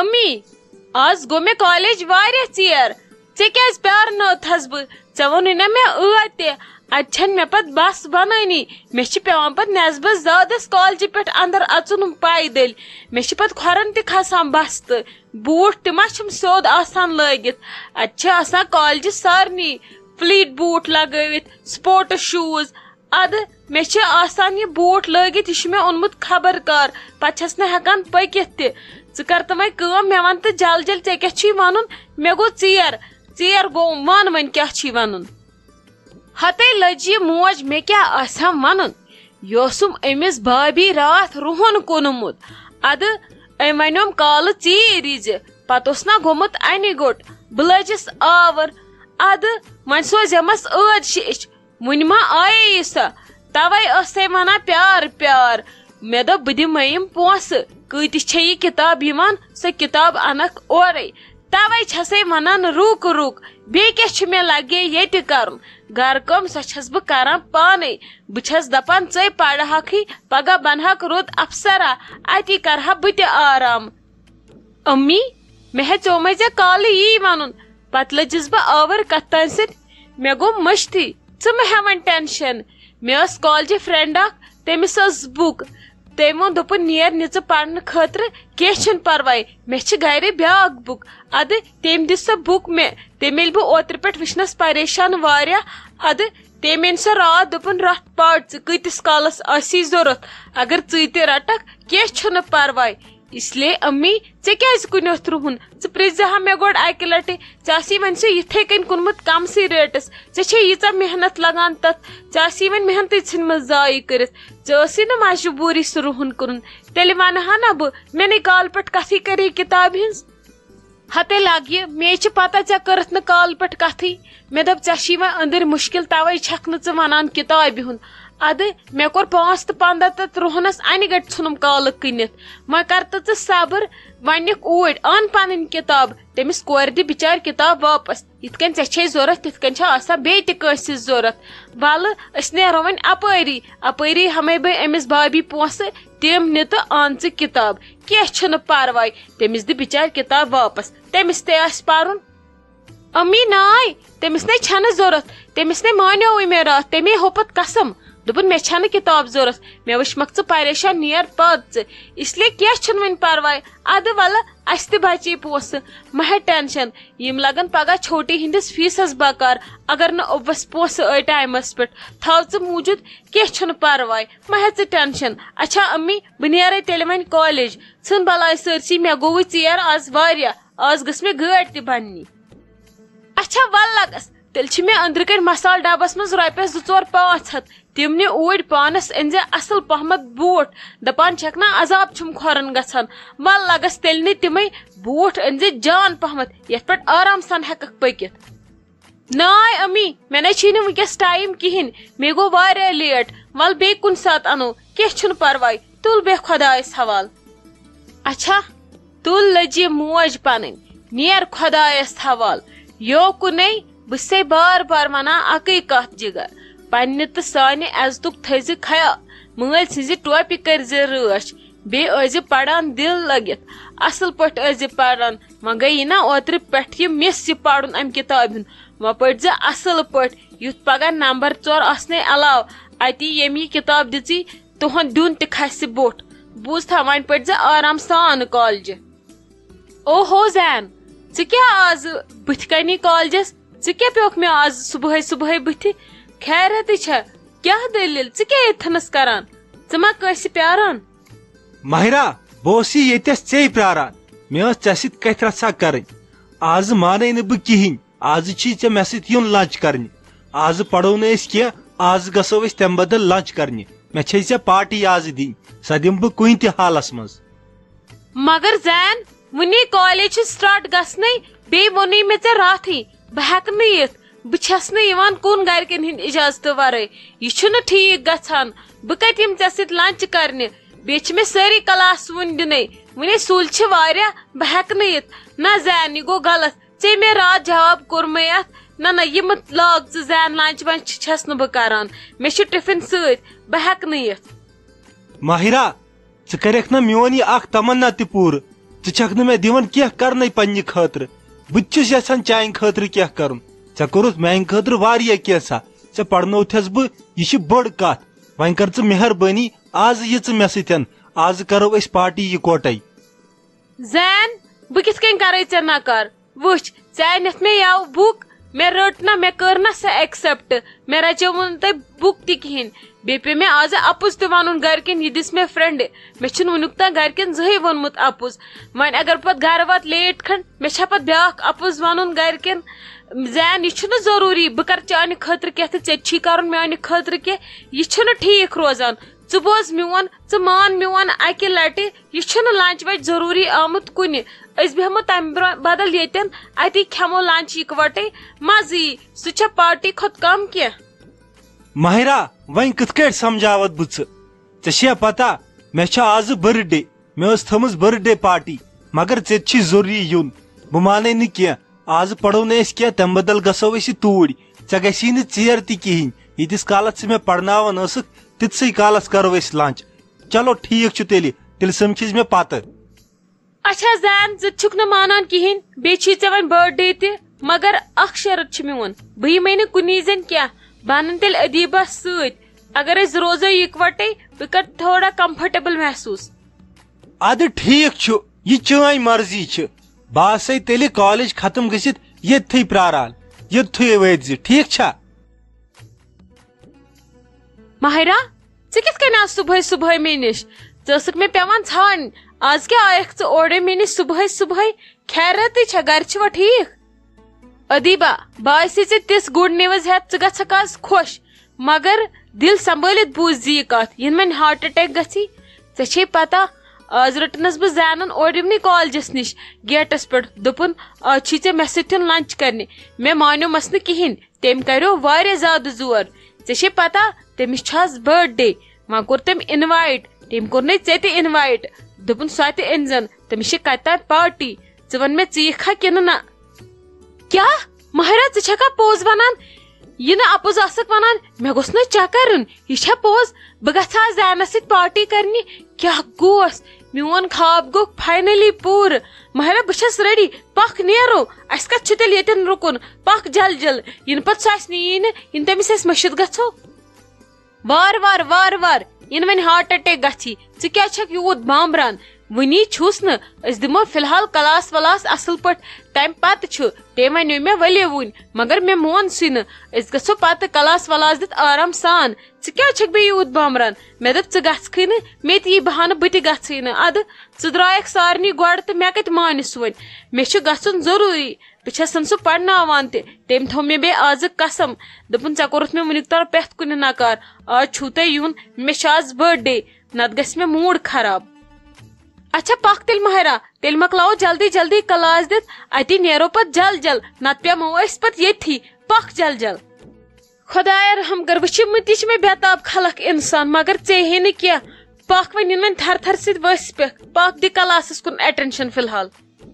امی آز گو میں کالج واریاہ ژیر ژے کیاز پیارنوتھس بہ ژے ووٚنُے نا مےٚ ٲدۍ تہِ اتہِ چھنہٕ مےٚ پتہٕ بس بنٲنی مےٚ چھِ پیوان پتہٕ نٮ۪صبس زادس کالجہِ پٮ۪ٹھ اندر اژُن پایدٔلۍ مےٚ چھِ پتہٕ کھۄرن تہِ کھسان بس تہٕ بوٗٹھ تہِ ما چھِم سیوٚد آسان لٲگِتھ اتہِ چھِ آسان کالجہِ سارنٕے فلیٹ بوٗٹھ لگٲوِتھ سپورٹس شوٗز ادٕ مےٚ چھِ آسان یہِ بوٗٹھ لٲگِتھ یہِ چھُ مےٚ اوٚنمُت خبر کر پتہٕ چھس نہٕ ہٮ۪کان پٔکِتھ تہِ ژٕ کر تہٕ وۄنۍ کٲم مےٚ ون تہٕ جل جل ژےٚ کیاہ چھُے ونُن مےٚ گوٚو ژیر گوٚو ون وۄنۍ کیاہ چھُے ونُن ہتے لٔج یہِ موج مےٚ کیاہ آسہِ ہا ونُن یہِ اوسُم أمِس بھابی راتھ رُہن کُنمُت ادٕ أمۍ ونیوم کالہٕ ژیٖرۍ ییٖزِ پتہٕ اوس نا گوٚمُت انہِ گوٚٹ بہٕ لٔجِس آور ادٕ وۄنۍ سوزیمس ٲدۍ شیٚچھ وُنہِ ما آیے سۄ توے ٲسے ونان پیار پیار مےٚ دوٚپ بہٕ دِمے یِم پونٛسہٕ کۭتِس چھے یہِ کِتاب یِوان سۄ کِتاب انکھ اورے توے چھسے ونان رُک رُک بیٚیہِ کیاہ چھُ مےٚ لگے ییٚتہِ کرُن گرٕ کٲم سۄ چھس بہٕ کران پانے بہٕ چھس دپان ژے پرہکھٕے پگاہ بنہکھ رُت افسرا اتی کرہا بہٕ تہِ آرام امی مےٚ ہیژیومے ژےٚ کالہٕ یی ونُن پتہٕ لٔجِس بہٕ آوٕر کتھ تانۍ سۭتۍ مےٚ گوٚو مٔشتھٕے ژٕ مہ ہےٚ وۄنۍ ٹینشن مےٚ ٲس کالجہِ فرینڈ اکھ تٔمِس ٲس بُک تٔمۍ ووٚن دوٚپُن نیر نہِ ژٕ پرنہٕ خٲطرٕ کینٛہہ چھُنہٕ پرواے مےٚ چھِ گرِ بیاکھ بُک ادٕ تٔمۍ دِژ سۄ بُک مےٚ تٔمۍ ییٚلہِ بہٕ اوترٕ پٮ۪ٹھ وٕچھنس پریشان واریاہ ادٕ تٔمۍ أنۍ سۄ راتھ دوٚپُن رٹھ پر ژٕ کۭتِس کالس آسی ضوٚرتھ اگر ژٕے تہِ رٹکھ کینٛہہ چھُنہٕ پرواے اس لیے امی ژےٚ کیازِ کُنیوتھ رُہُن ژٕ پرژھزِ ہا مےٚ گۄڈٕ اکہِ لٹہِ ژےٚ آسی وۄنۍ سُہ یِتھے کٔنۍ کُنمُت کمسٕے ریٹس ژےٚ چھے ییٖژاہ محنت لگان تتھ ژےٚ آسی وۄنۍ محنتٕے ژھٕنمٕژ ضایہِ کٔرِتھ ژےٚ ٲسی نہٕ مجبوٗری سُہ رُہُن کُنُن تیٚلہِ ونہٕ ہا نا بہٕ مےٚ نَے کالہٕ پٮ۪ٹھ کتھٕے کرے کِتابہِ ہِنٛز ہتے لگ یہِ مے چھِ پتہ ژےٚ کٔرٕتھ نہٕ کالہٕ پٮ۪ٹھ کتھٕے مےٚ دوٚپ ژےٚ چھی وۄنۍ أنٛدٕرۍ مُشکِل توے چھکھ نہٕ ژٕ ونان کِتابہِ ہُنٛد ادٕ مےٚ کوٚر 5 تہٕ 15 تتھ رُہنس انہِ گٹہِ ژھُنُم کالہٕ کٕنِتھ وۄنۍ کر تہٕ ژٕ صبر وۄنۍ نِکھ اوٗرۍ ان پنٕنۍ کِتاب تٔمِس کورِ دِ بِچارِ کِتاب واپس یِتھ کٔنۍ ژےٚ چھے ضوٚرتھ تِتھ کٔنۍ چھےٚ آسان بیٚیہِ تہِ کٲنٛسہِ ضوٚرتھ ولہٕ أسۍ نیرو وۄنۍ اپٲری ہمے بہٕ أمِس بھابی پونٛسہٕ تِم نہِ تہٕ ان ژٕ کِتاب کینٛہہ چھُنہٕ پرواے تٔمِس دِ بِچارِ کِتاب واپس تٔمِس تہِ آسہِ پرُن امی ناے تٔمِس نَے چھنہٕ ضوٚرتھ تٔمِس نَے مانیووٕے مےٚ راتھ تٔمے ہوٚو پتہٕ قسم دوٚپُن مےٚ چھنہٕ کِتاب ضوٚرتھ مےٚ وٕچھمکھ ژٕ پریشان نیر پتہٕ ژٕ اس لیے کینٛہہ چھُنہٕ وۄنۍ پرواے ادٕ ولہٕ اسہِ تہِ بچے پونٛسہٕ مہ ہے ٹینشن یِم لگن پگاہ چھوٹی ہٕنٛدِس فیٖسس بکار اگر نہٕ اوٚبوس پونٛسہٕ آے ٹایمس پٮ۪ٹھ تھاو ژٕ موٗجوٗد کینٛہہ چھُنہٕ پرواے مہ ہے ژٕ ٹینشن اچھا امی بہٕ نیرے تیٚلہِ وۄنۍ کالج ژھٕن بلاے سٲرسٕے مےٚ گوٚوٕے ژیر آز واریاہ آز گٔژھ مےٚ گٲڑۍ تہِ بننی اچھا ول لگس تیٚلہِ چھِ مےٚ أنٛدرٕ کٔنۍ مسال ڈبس منٛز رۄپیس 2 4 5 ہتھ تِم نہِ اوٗرۍ پانس أنزِ اصل پہمت بوٗٹھ دپان چھکھ نا عذاب چھُم کھۄرن گژھان ول لگس تیٚلہِ نہٕ تِمے بوٗٹھ أنزِ جان پہمت یتھ پٮ۪ٹھ آرام سان ہٮ۪ککھ پٔکِتھ ناے امی مےٚ نَے چھی نہٕ وٕنکیٚس ٹایم کِہینۍ مےٚ گوٚو واریاہ لیٹ ول بیٚیہِ کُنہِ ساتہٕ انو کینٛہہ چھُنہٕ پرواے تُل بیٚہہ خۄدایس حوال اچھا تُل لٔج یہِ موج پنٕنۍ نیر خۄدایس حوال یوکُنے بہٕ چھسے بار بار ونان اکٕے کتھ جگر پننہِ تہٕ سانہِ عزتُک تھٲیزِ خیال مٲلۍ سٕنزِ ٹوپہِ کٔرزِ رٲچھ بیٚیہِ ٲسزِ پران دل لٔگِتھ اصل پٲٹھۍ ٲسزِ پران وۄنۍ گٔیی نا اوترٕ پٮ۪ٹھ یہِ مِس یہِ پرُن امہِ کِتابہِ ہُنٛد وۄنۍ پٔرزِ اصل پٲٹھۍ یُتھ پگاہ نمبر 4 آسنے علاوٕ اتی ییٚمۍ یہِ کِتاب دِژی تُہُنٛد دیُن تہِ کھسہِ بوٚٹھ بوٗزتھا وۄنۍ پٔرزِ آرام سان کالجہِ او ہو زین ژٕ کیٛاہ آز بٕتھِ کَنی کالجس ژٕ کیٛاہ پیوکھ مےٚ آز صبحٲے بٕتھِ خیریتٕے چھا کیٛاہ دٔلیٖل ژٕ کیٛاہ ییٚتھنس کران ژٕ ما کٲنٛسہِ پیاران ماہرا بہٕ اوسُے ییٚتٮ۪س ژے پیاران مےٚ ٲس ژےٚ سۭتۍ کتھِ رژھا کرٕنۍ آز مانے نہٕ بہٕ کِہینۍ آز چھی ژےٚ مےٚ سۭتۍ یُن لنچ کرنہِ آز پرو نہٕ أسۍ کینٛہہ آز گژھو أسۍ تمہِ بدل لنچ کرنہِ مےٚ چھے ژےٚ پارٹی آز دِنۍ سۄ دِمہٕ بہٕ کُنہِ تہِ حالس منٛز مگر زین وُنی کالج چھُ سٹارٹ گژھنٕے بیٚیہِ ووٚنُے مےٚ ژےٚ راتھٕے بہٕ ہٮ۪کہٕ نہٕ یِتھ بہٕ چھس نہٕ یِوان کُن گرِکٮ۪ن ہٕنٛدۍ اِجازتہٕ ورٲے یہِ چھُنہٕ ٹھیٖک گژھان بہٕ کتہِ یِمہٕ ژےٚ سۭتۍ لنچ کرنہِ بیٚیہِ چھِ مےٚ سٲری کلاس وُنہِ دِنٕے وُنہِ سُلۍ چھِ واریاہ بہٕ ہٮ۪کہٕ نہٕ یِتھ نہ زین یہِ گوٚو غلط ژےٚ مےٚ راتھ جواب کوٚرمے اتھ نہ یہِ مہ لاگ ژٕ زین لنچ ونچ چھس نہٕ بہٕ کران مےٚ چھُ ٹِفن سۭتۍ بہٕ ہٮ۪کہٕ نہٕ یِتھ ماہرا ژٕ کریکھ نا میون یہِ اکھ تمنا تہِ پوٗرٕ ژٕ مے دِوان کینٛہہ کرنے پننہِ خٲطرٕ بہٕ تہِ چھُس یژھان چانہِ خٲطرٕ کینٛہہ کرُن ژےٚ کوٚرُتھ میانہِ خٲطرٕ واریاہ کینٛژھا ژےٚ پرنوتھس بہٕ یہِ چھِ بٔڑ کتھ وۄنۍ کر ژٕ مہربٲنی آز یہِ ژٕ مےٚ سۭتۍ آز کرو أسۍ پارٹی یِکوٹے زین بہٕ کِتھ کٔنۍ کرے ژےٚ نکار وٕچھ ژےٚ أنِتھ مےٚ یَوٕ بُک مےٚ رٔٹ نہ مےٚ کٔر نہ سۄ ایکسپٹ مےٚ رچیووٕ نہٕ تۄہہِ بُک تہِ کِہینۍ بیٚیہِ پیٚو مےٚ آز اپُز تہِ ونُن گرِکٮ۪ن یہِ دِژ مےٚ فرینڈِ مےٚ چھُنہٕ وُنیُک تام گرِکٮ۪ن زٕہٕنۍ ووٚنمُت اپُز وۄنۍ اگر پتہٕ گرٕ واتہٕ لیٹ کھنڈ مےٚ چھا پتہٕ بیاکھ اپُز ونُن گرِکٮ۪ن زین یہِ چھُنہٕ ضروٗری بہٕ کرٕ چانہِ خٲطرٕ کینٛہہ تہٕ ژےٚ تہِ چھی کرُن میانہِ خٲطرٕ کینٛہہ یہِ چھُنہٕ ٹھیٖک روزان ژٕ بوز میون ژٕ مان میون اکہِ لٹہِ یہِ چھُنہٕ لنچ وچ ضروٗری آمُت کُنہِ أسۍ بیہمو تمہِ برونٛہہ بدل ییٚتٮ۪ن اتی کھٮ۪مو لنچ یِکوٹے مزٕ یی سُہ چھا پارٹی کھۄتہٕ کم کینٛہہ ماہرہ وۄنۍ کِتھ کٲٹھۍ سمجھاوتھ بہٕ ژٕ ژےٚ چھیا پتہ مےٚ چھِ آز برتھ ڈے مےٚ ٲس تھٲمٕژ برتھ ڈے پارٹی مگر ژےٚ تہِ چھی ضروٗری یُن بہٕ مانے نہٕ کینٛہہ آز پرو نہٕ أسۍ کینٛہہ تمہِ بدل گژھو أسۍ یہِ توٗرۍ ژےٚ گژھی نہٕ ژیر تہِ کِہینۍ ییٖتِس کالس ژٕ مےٚ پرناوان ٲسٕکھ تِتسٕے کالس کرو أسۍ لنچ چلو ٹھیٖک چھُ تیٚلہِ سمکھِز مےٚ پتہٕ اچھا زین ژٕ چھُکھ نہٕ مانان کِہینۍ بیٚیہِ چھی ژےٚ وۄنۍ برتھ ڈے تہِ مگر اکھ شرط چھُ میون بہٕ یِمے نہٕ کُنی زٔنۍ کینٛہہ بہٕ انن تیٚلہِ ادیٖبس سۭتۍ اگر أسۍ روزو یِکوٹے بہٕ کرٕ تھوڑا کمفٲٹیبل محسوٗس ادٕ ٹھیٖک چھُ یہِ چٲنۍ مرضی چھِ بہٕ آسے تیٚلہِ کالیج ختم گٔژھِتھ ییٚتھٕے پراران یوٚتھٕے وٲتۍ ٹھیٖک چھا ماہرہ ژٕ کِتھ کٔنۍ آس صبحٲے صبحٲے مےٚ نِش ژٕ ٲسٕکھ مےٚ پیوان ژھانڈٕنۍ آز کیٛاہ آیکھ ژٕ اورے مےٚ نِش صبحٲے صبحٲے خیریتٕے چھا گرِ چھِوا ٹھیٖک ادیٖبا بہٕ آسے ژےٚ تِژھ گُڈ نِوٕز ہٮ۪تھ ژٕ گژھکھ آز خۄش مگر دِل سنبھٲلِتھ بوٗز زِ یہِ کتھ یِنہٕ وۄنۍ ہارٹ اٹیک گژھی ژےٚ چھے پتہ آز رٔٹنس بہٕ زینن اورٕ یِمنٕے کالجس نِش گیٹس پٮ۪ٹھ دوٚپُن آز چھی ژےٚ مےٚ سۭتۍ لنچ کرنہِ مےٚ مانیومس نہٕ کِہینۍ تٔمۍ کریو واریاہ زیادٕ زور ژےٚ چھے پتہ تٔمِس چھُ آز برتھ ڈے وۄنۍ کوٚر تٔمۍ اِنوایٹ تٔمۍ کوٚرنے ژےٚ تہِ اِنوایٹ دوٚپُن سۄ تہِ أنۍ زن تٔمِس چھِ کتہِ تام پارٹی ژٕ ون مےٚ ژٕ یِکھا کِنہٕ نہ کیٛاہ ماہرہ ژٕ چھکھا پوٚز ونان یہِ نہٕ اپُز آسکھ ونان مےٚ گوٚژھ نہٕ چکر یُن یہِ چھا پوٚز بہٕ گژھٕ ہا زینس سۭتۍ پارٹی کرنہِ کیٛاہ گوس میون خواب گوٚو فاینلی پوٗرٕ ماہرہ بہٕ چھس ریڈی پکھ نیرو اسہِ کتھ چھُ تیٚلہِ ییٚتٮ۪ن رُکُن پکھ جل جل یِنہٕ پتہٕ سُہ اسہِ نِیی نہٕ یِنہٕ تٔمِس أسۍ مٔشِتھ گژھو وارٕ وارٕ وارٕ وارٕ یِنہٕ وۄنۍ ہارٹ اٹیک گژھی ژٕ کیٛازِ چھکھ یوٗت بامبران وُنی چھُس نہٕ أسۍ دِمو فلحال کلاس ولاس اصل پٲٹھۍ تمہِ پتہٕ چھُ تٔمۍ ونیو مےٚ ؤلِو وُنۍ مگر مےٚ مون سُے نہٕ أسۍ گژھو پتہٕ کلاس ولاس دِتھ آرام سان ژٕ کیٛازِ چھکھ بیٚیہِ یوٗت بامبران مےٚ دوٚپ ژٕ گژھکھٕے نہٕ مےٚ تہِ یی بہانہٕ بہٕ تہِ گژھٕے نہٕ ادٕ ژٕ درٛایکھ سارنٕے گۄڈٕ تہٕ مےٚ کتہِ مانہِ سُہ وۄنۍ مےٚ چھُ گژھُن ضروٗری بہٕ چھسن سُہ پرناوان تہِ تٔمۍ تھوٚو مےٚ بیٚیہِ آزٕ قسم دوٚپُن ژےٚ کوٚرُتھ مےٚ وُنیُک تام پرٮ۪تھ کُنہِ نکار آز چھُو تۄہہِ یُن مےٚ چھُ آز برتھ ڈے نتہٕ گژھِ مےٚ موٗڈ خراب اچھا پکھ تیٚلہِ ماہرہ تیٚلہِ مۄکلاوو جلدی جلدی کلاس دِتھ اتی نیرو پتہٕ جل جل نتہٕ پیٚمو أسۍ پتہٕ ییٚتھی پکھ جل جل خۄدایا رحم کر وٕچھمٕتی چھِ مےٚ بےتاب خلق انسان مگر ژےٚ ہے نہٕ کینٛہہ پکھ وۄنۍ یِنہٕ وۄنۍ تھر تھر سۭتۍ ؤسۍ پٮ۪کھ پکھ دِ کلاسس کُن ایٹینشن فلحال